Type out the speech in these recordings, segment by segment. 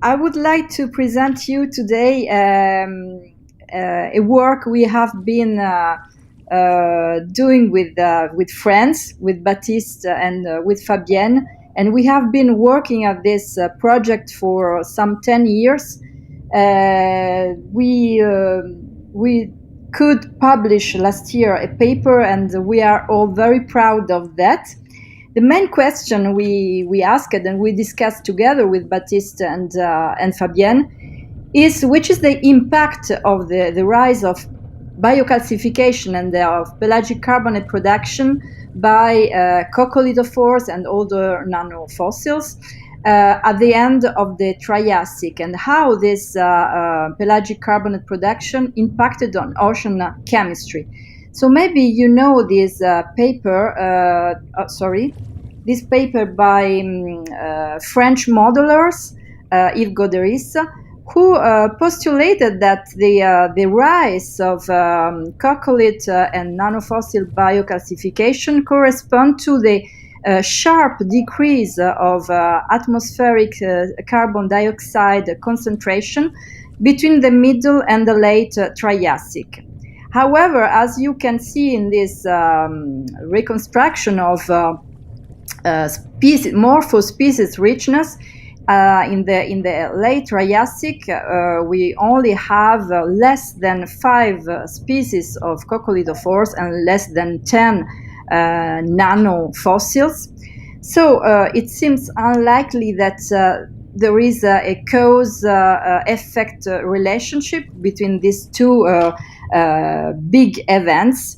I would like to present you today a work we have been doing with friends, with Baptiste and with Fabienne, and we have been working at this project for some 10 years. We could publish last year a paper, and we are all very proud of that. The main question we asked and we discussed together with Baptiste and Fabienne is which is the impact of the rise of biocalcification and of pelagic carbonate production by coccolithophores and other nanofossils at the end of the Triassic, and how this pelagic carbonate production impacted on ocean chemistry. So maybe you know this paper, this paper by French modelers, Yves Goderis, who postulated that the rise of coccolith and nanofossil biocalcification correspond to the sharp decrease of atmospheric carbon dioxide concentration between the middle and the late Triassic. However, as you can see in this reconstruction of morphospecies richness, in the late Triassic, we only have less than 5 species of coccolithophores and less than 10 nanofossils. So it seems unlikely that there is a cause-effect relationship between these two big events.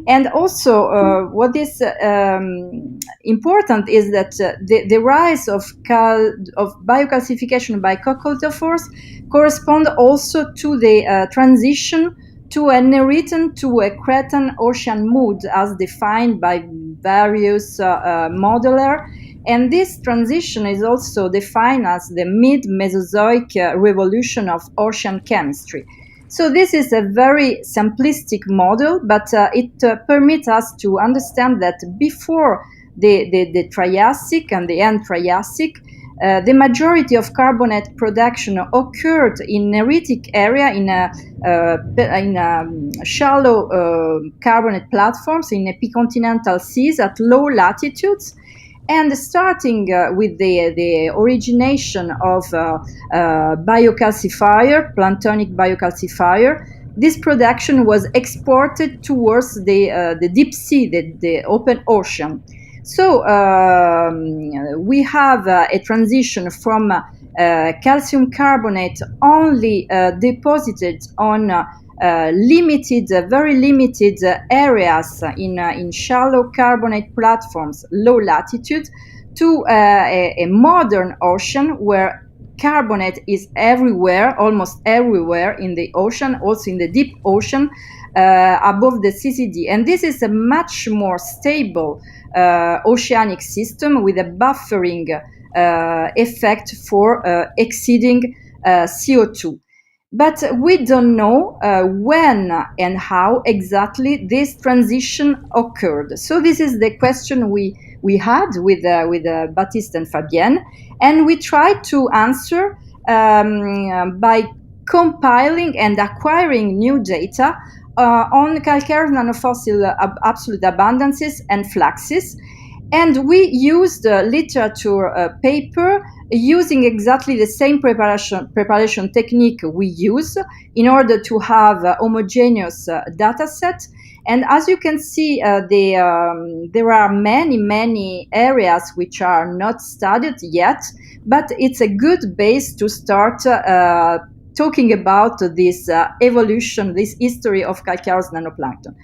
And also, what is important is that the rise of biocalcification by coccolithophores correspond also to the transition to a Neritan to a Cretan ocean mood, as defined by various modelers. And this transition is also defined as the mid-Mesozoic revolution of ocean chemistry. So this is a very simplistic model, but it permits us to understand that before the Triassic and the end Triassic, the majority of carbonate production occurred in neritic area, in shallow carbonate platforms in epicontinental seas at low latitudes. And starting with the origination of biocalcifier, planktonic biocalcifier, this production was exported towards the deep sea, the open ocean. So we have a transition from calcium carbonate only deposited on very limited areas in shallow carbonate platforms, low latitude, to a modern ocean where carbonate is everywhere, almost everywhere in the ocean, also in the deep ocean above the CCD. And this is a much more stable oceanic system with a buffering effect for exceeding CO2. But we don't know when and how exactly this transition occurred. So this is the question we had with Baptiste and Fabienne, and we tried to answer by compiling and acquiring new data on calcareous nanofossil absolute abundances and fluxes. And we used literature paper using exactly the same preparation technique we use in order to have a homogeneous data set. And as you can see, there are many areas which are not studied yet, but it's a good base to start talking about this evolution, this history of calcareous nanoplankton.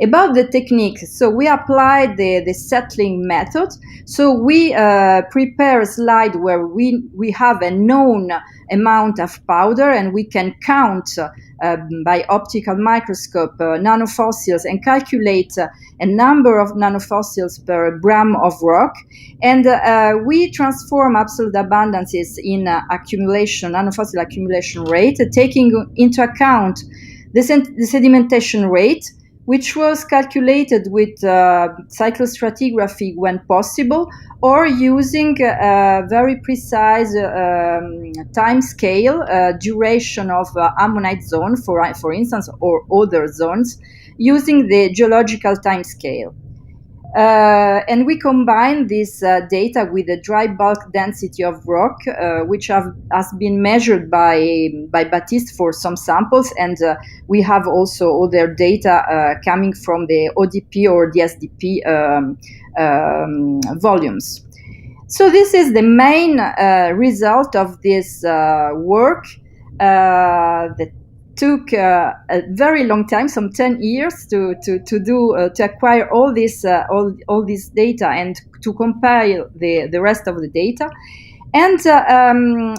About the technique, so we applied the settling method. So we prepare a slide where we have a known amount of powder, and we can count by optical microscope nanofossils and calculate a number of nanofossils per gram of rock. And we transform absolute abundances in accumulation, nanofossil accumulation rate, taking into account the sedimentation rate, which was calculated with cyclostratigraphy when possible, or using a very precise time scale, duration of ammonite zone, for instance, or other zones, using the geological time scale. And we combine this data with the dry bulk density of rock, which has been measured by Baptiste for some samples, and we have also other data coming from the ODP or the SDP volumes. So this is the main result of this work that took a very long time, some 10 years, to acquire all this data and to compile the rest of the data. And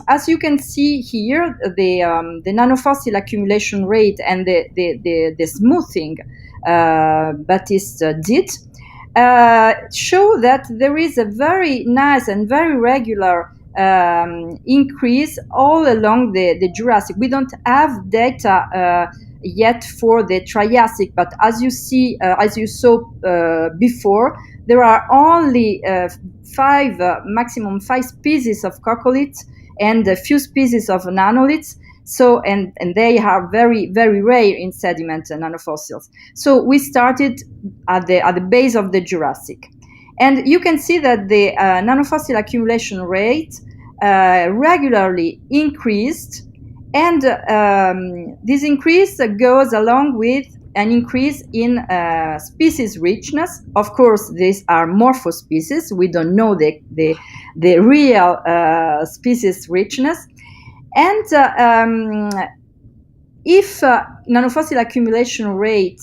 as you can see here, the nanofossil accumulation rate and the smoothing Baptiste did show that there is a very nice and very regular increase all along the Jurassic. We don't have data yet for the Triassic, but as you saw before, there are only maximum five species of coccoliths and a few species of nanoliths. So, and they are very, very rare in sediment nanofossils. So we started at the base of the Jurassic. And you can see that the nanofossil accumulation rate regularly increased, and this increase goes along with an increase in species richness. Of course, these are morphospecies. We don't know the real species richness. And if nanofossil accumulation rate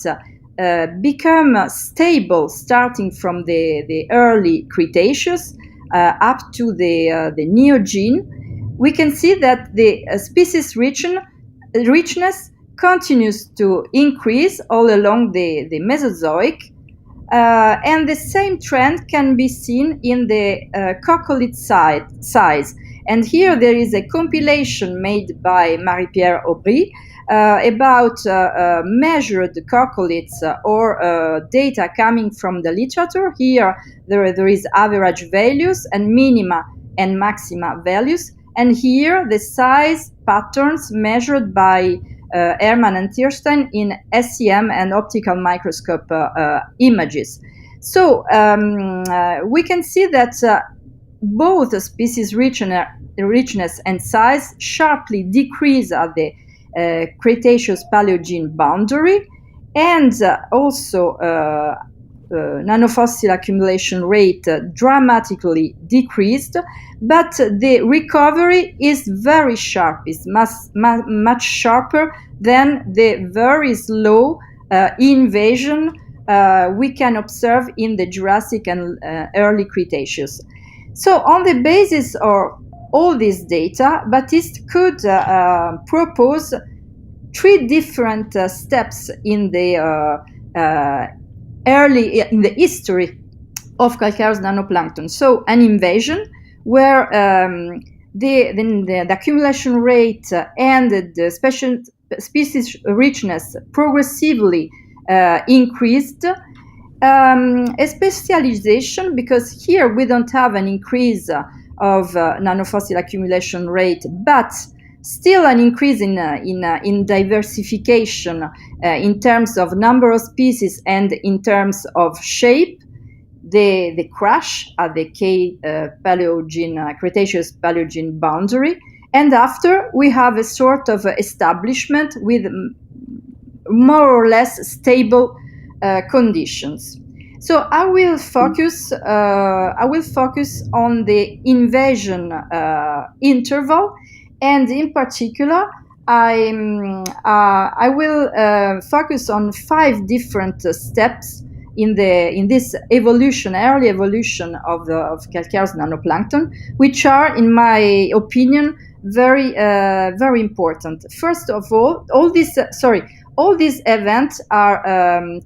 become stable starting from the early Cretaceous up to the Neogene, we can see that the species richness continues to increase all along the Mesozoic, and the same trend can be seen in the coccolith size. And here there is a compilation made by Marie-Pierre Aubry about measured coccoliths or data coming from the literature. Here there is average values and minima and maxima values, and here the size patterns measured by Hermann and Thierstein in SEM and optical microscope images. So we can see that both species richness and size sharply decrease at the Cretaceous-Paleogene boundary, and also nanofossil accumulation rate dramatically decreased, but the recovery is very sharp, is much sharper than the very slow invasion we can observe in the Jurassic and early Cretaceous. So on the basis of all this data, Baptiste could propose three different steps in the in the history of calcareous nanoplankton. So an invasion where the accumulation rate and the species richness progressively increased. A specialization, because here we don't have an increase of nanofossil accumulation rate, but still an increase in diversification in terms of number of species and in terms of shape. The crash at the Cretaceous-Paleogene boundary, and after we have a sort of establishment with more or less stable conditions. So I will focus on the invasion interval, and in particular, I will focus on 5 different steps in this early evolution of calcareous nanoplankton, which are, in my opinion, very important. First of all, all these events are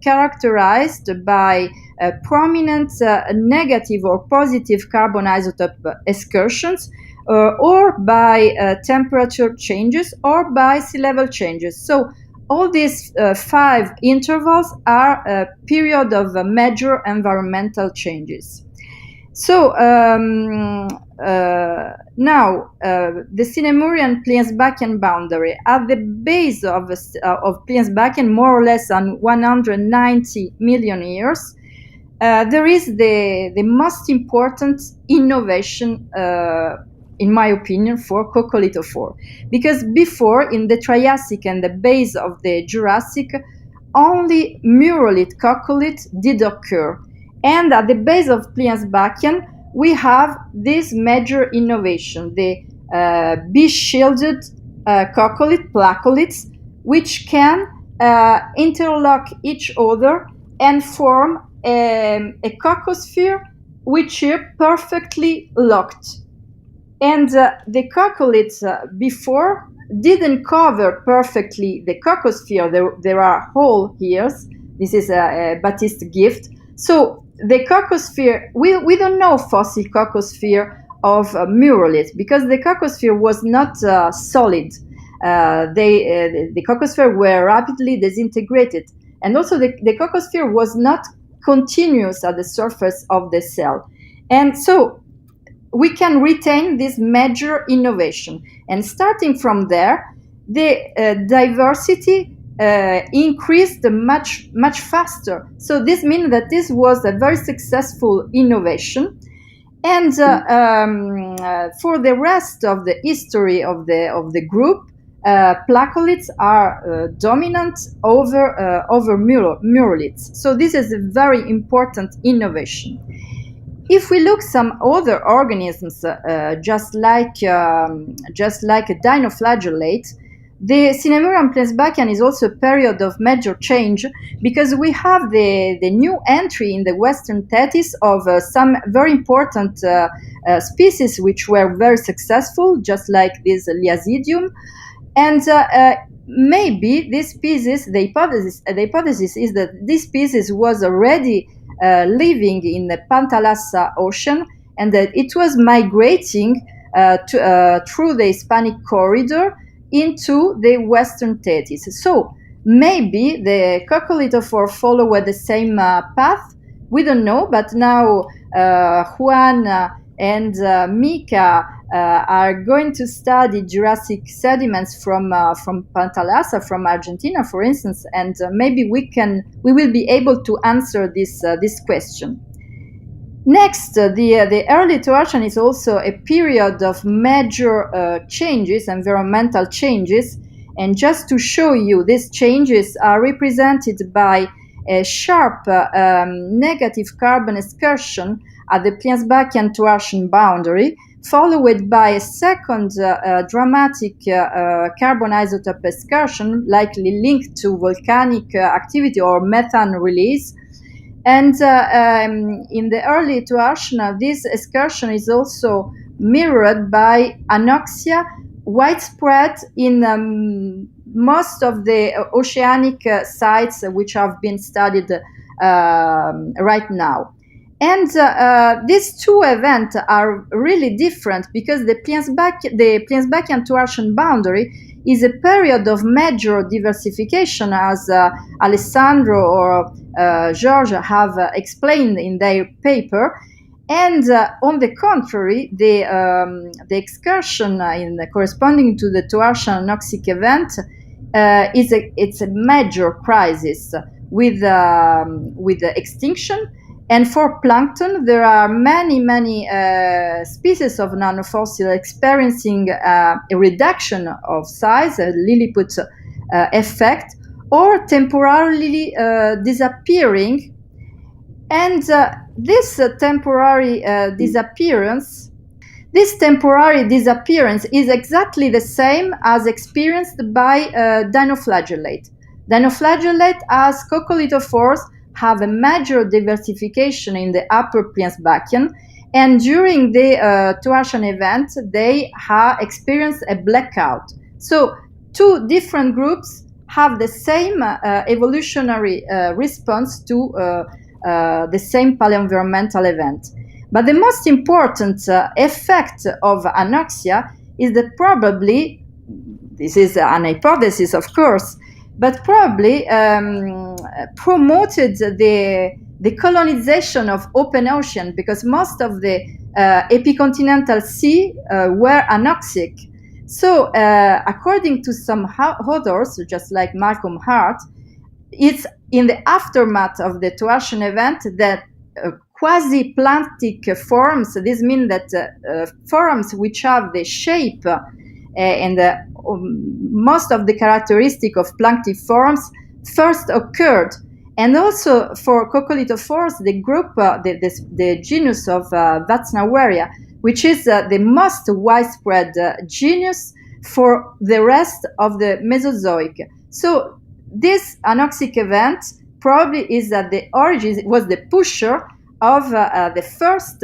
characterized by prominent negative or positive carbon isotope excursions, or by temperature changes, or by sea level changes. So all these 5 intervals are a period of major environmental changes. So now the Sinemurian Pliensbachian boundary, at the base of Pliensbachian, more or less on 190 million years, there is the most important innovation, in my opinion, for coccolithophore. Because before, in the Triassic and the base of the Jurassic, only murolith coccolith did occur. And at the base of Pliensbachian, we have this major innovation, the B-shielded coccolith, placoliths, which can interlock each other and form a cocosphere which is perfectly locked. And the coccoliths before didn't cover perfectly the cocosphere. There are holes here. This is a Baptiste gift. So the cocosphere, we don't know fossil cocosphere of murolith because the cocosphere was not solid. The cocosphere were rapidly disintegrated. And also the cocosphere was not continuous at the surface of the cell. And so we can retain this major innovation. And starting from there, the diversity increased much faster. So this means that this was a very successful innovation. And for the rest of the history of the group, placoliths are dominant over muroliths. So this is a very important innovation. If we look some other organisms, just like a dinoflagellate, the Sinemurian Pliensbachian is also a period of major change because we have the new entry in the Western Tethys of some very important species which were very successful, just like this Liasidium. And maybe this species, the hypothesis is that this species was already living in the Pantalassa Ocean and that it was migrating through the Hispanic corridor into the Western Tethys. So maybe the coccolithophore followed the same path. We don't know, but now Juan and Mika are going to study Jurassic sediments from Pantalassa, from Argentina, for instance, and maybe we will be able to answer this question. Next, the early Toarcian is also a period of major changes, environmental changes, and just to show you, these changes are represented by a sharp negative carbon excursion at the Pliensbachian Toarcian boundary, followed by a second dramatic carbon isotope excursion, likely linked to volcanic activity or methane release. And in the early Toarcian, this excursion is also mirrored by anoxia, widespread in most of the oceanic sites which have been studied right now. And these two events are really different because the Pliensbachian Toarcian boundary is a period of major diversification, as Alessandro or George have explained in their paper. And on the contrary, the excursion corresponding to the Toarcian anoxic event it's a major crisis with the extinction. And for plankton, there are many species of nanofossil experiencing a reduction of size, a Lilliput effect, or temporarily disappearing. And this temporary disappearance is exactly the same as experienced by dinoflagellate. Dinoflagellate, as coccolithophores, have a major diversification in the upper Pliensbachian, and during the Toarcian event, they have experienced a blackout. So two different groups have the same evolutionary response to the same paleoenvironmental event. But the most important effect of anoxia is that probably, this is an hypothesis of course, but probably promoted the colonization of open ocean, because most of the epicontinental sea were anoxic. So according to some authors, just like Malcolm Hart, it's in the aftermath of the Toarcian event that quasi-planktic forms, this means that forms which have the shape and most of the characteristic of planktic forms first occurred. And also for coccolithophores, the group, the genus of Vatnawaria, which is the most widespread genus for the rest of the Mesozoic. So this anoxic event probably is that the origin was the pusher of the first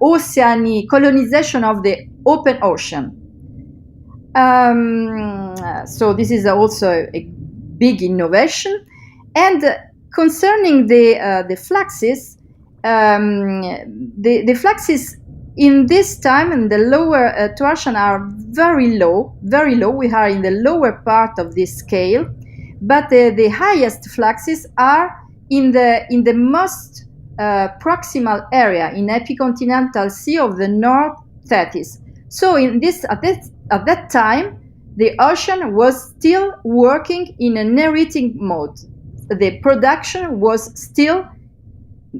oceanic colonization of the open ocean. So this is also a big innovation. And concerning the fluxes, the fluxes in this time in the lower Toarcian are very low, very low. We are in the lower part of this scale, but the highest fluxes are in the most proximal area, in epicontinental sea of the North Thetis. So in this at that time, the ocean was still working in a neritic mode. The production was still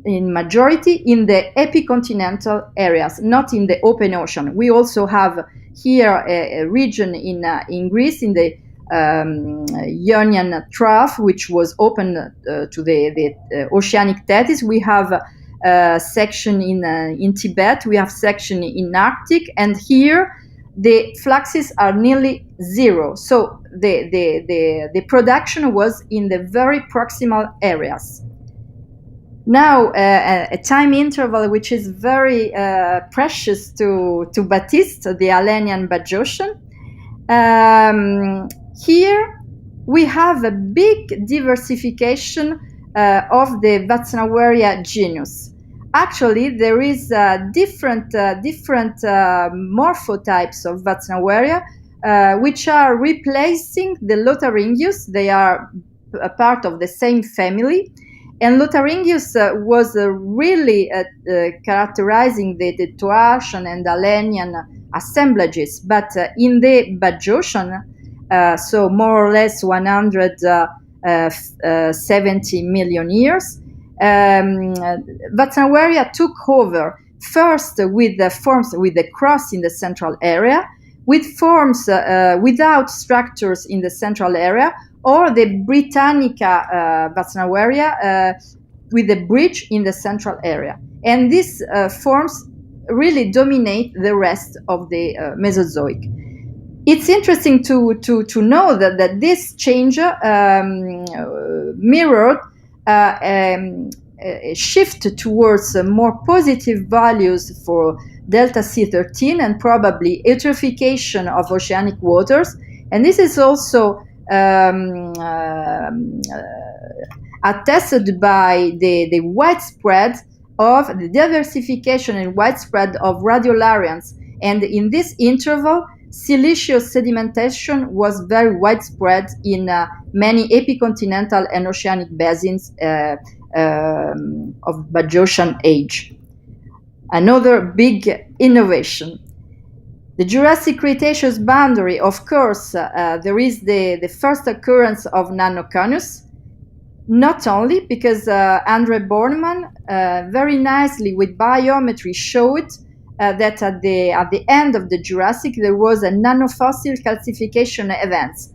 in majority in the epicontinental areas, not in the open ocean. We also have here a region in Greece, in the Ionian Trough, which was open to the oceanic Thetis. We have a section in Tibet. We have section in Arctic, and here the fluxes are nearly zero. So the production was in the very proximal areas. Now, a time interval which is very precious to Baptiste, the Alenian Bajocian. Here we have a big diversification of the Vatnawaria genus. Actually, there is different morphotypes of Vatnawaria which are replacing the Lotharingius. They are a part of the same family. And Lotharingius was really characterizing the Toarcian and Alenian assemblages. But in the Bajocian, so more or less 170 million years, Vatnawaria took over first with the forms, with the cross in the central area, with forms without structures in the central area, or the Britannica Vatnawaria with a bridge in the central area. And these forms really dominate the rest of the Mesozoic. It's interesting to know that this change mirrored a shift towards more positive values for delta C13 and probably eutrophication of oceanic waters. And this is also attested by the widespread of the diversification and widespread of radiolarians. And in this interval, siliceous sedimentation was very widespread in many epicontinental and oceanic basins of Bajocian age. Another big innovation. The Jurassic-Cretaceous boundary, of course, there is the first occurrence of Nannoconus, not only because Andre Bornemann very nicely with biometry showed that at the end of the Jurassic there was a nanofossil calcification events.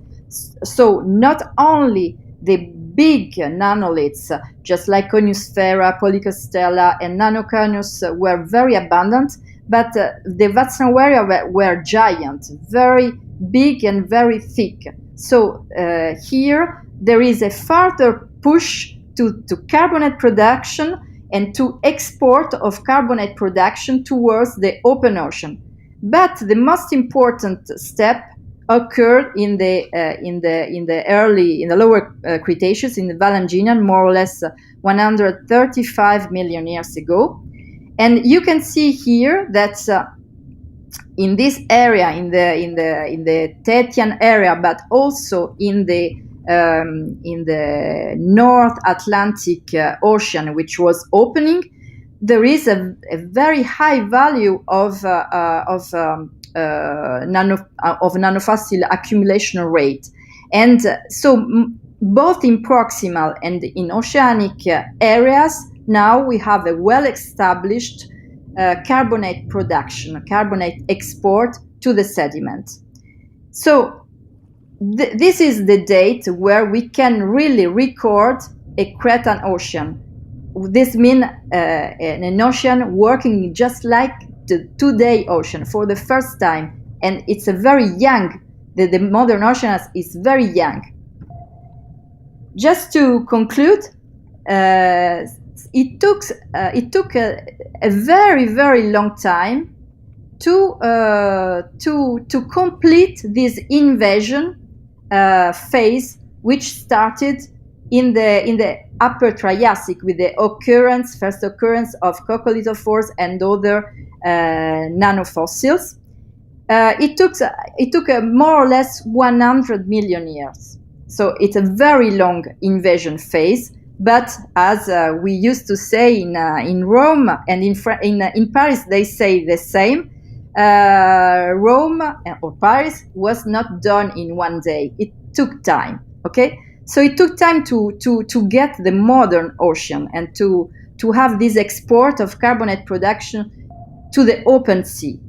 So not only the big nanoliths, just like Coniosphaera, Polycostella, and Nannoconus were very abundant, but the Vatnawaria were giant, very big and very thick. So here there is a further push to carbonate production and to export of carbonate production towards the open ocean. But the most important step occurred in the lower Cretaceous, in the Valanginian, more or less 135 million years ago. And you can see here that in this area, in the Tethyan area, but also in the North Atlantic Ocean, which was opening, there is a very high value of nanofossil accumulation rate, and so both in proximal and in oceanic areas, now we have a well-established carbonate production, carbonate export to the sediment. So this is the date where we can really record a Cretan ocean. This means an ocean working just like the today ocean for the first time, and it's a very young. The modern ocean is very young. Just to conclude, it took a very, very long time to complete this invasion phase, which started in the Upper Triassic with the first occurrence of coccolithophores and other nanofossils. It took more or less 100 million years. So it's a very long invasion phase. But as we used to say in Rome and in Paris, they say the same. Rome or Paris was not done in one day. It took time. Okay, so it took time to get the modern ocean and to have this export of carbonate production to the open sea.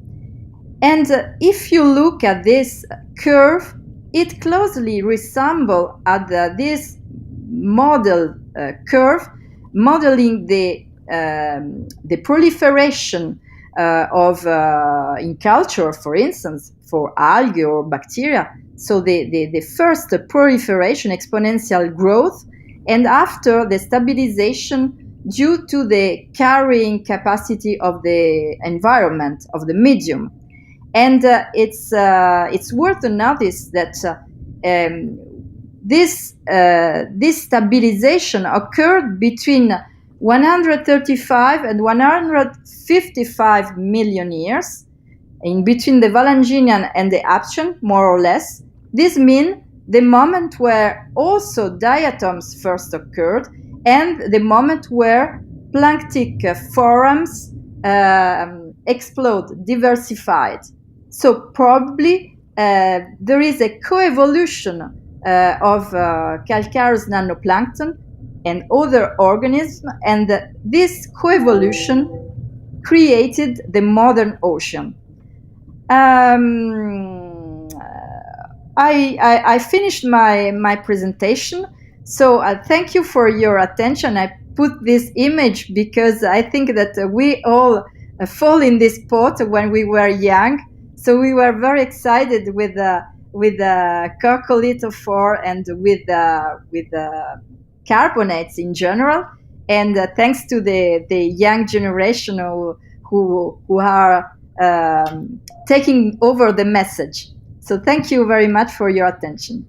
And if you look at this curve, it closely resembles at this model curve, modeling the proliferation of in culture, for instance, for algae or bacteria. So the first proliferation, exponential growth, and after the stabilization due to the carrying capacity of the environment, of the medium. And it's worth to notice that this stabilization occurred between 135 and 155 million years, in between the Valanginian and the Aptian, more or less. This means the moment where also diatoms first occurred and the moment where planktic forams explode, diversified. So probably there is a coevolution of calcareous nanoplankton and other organisms, and this coevolution created the modern ocean. I finished my presentation, so thank you for your attention. I put this image because I think that we all fall in this pot when we were young. So we were very excited with coccolithophore and with carbonates in general. And thanks to the young generation who are taking over the message. So thank you very much for your attention.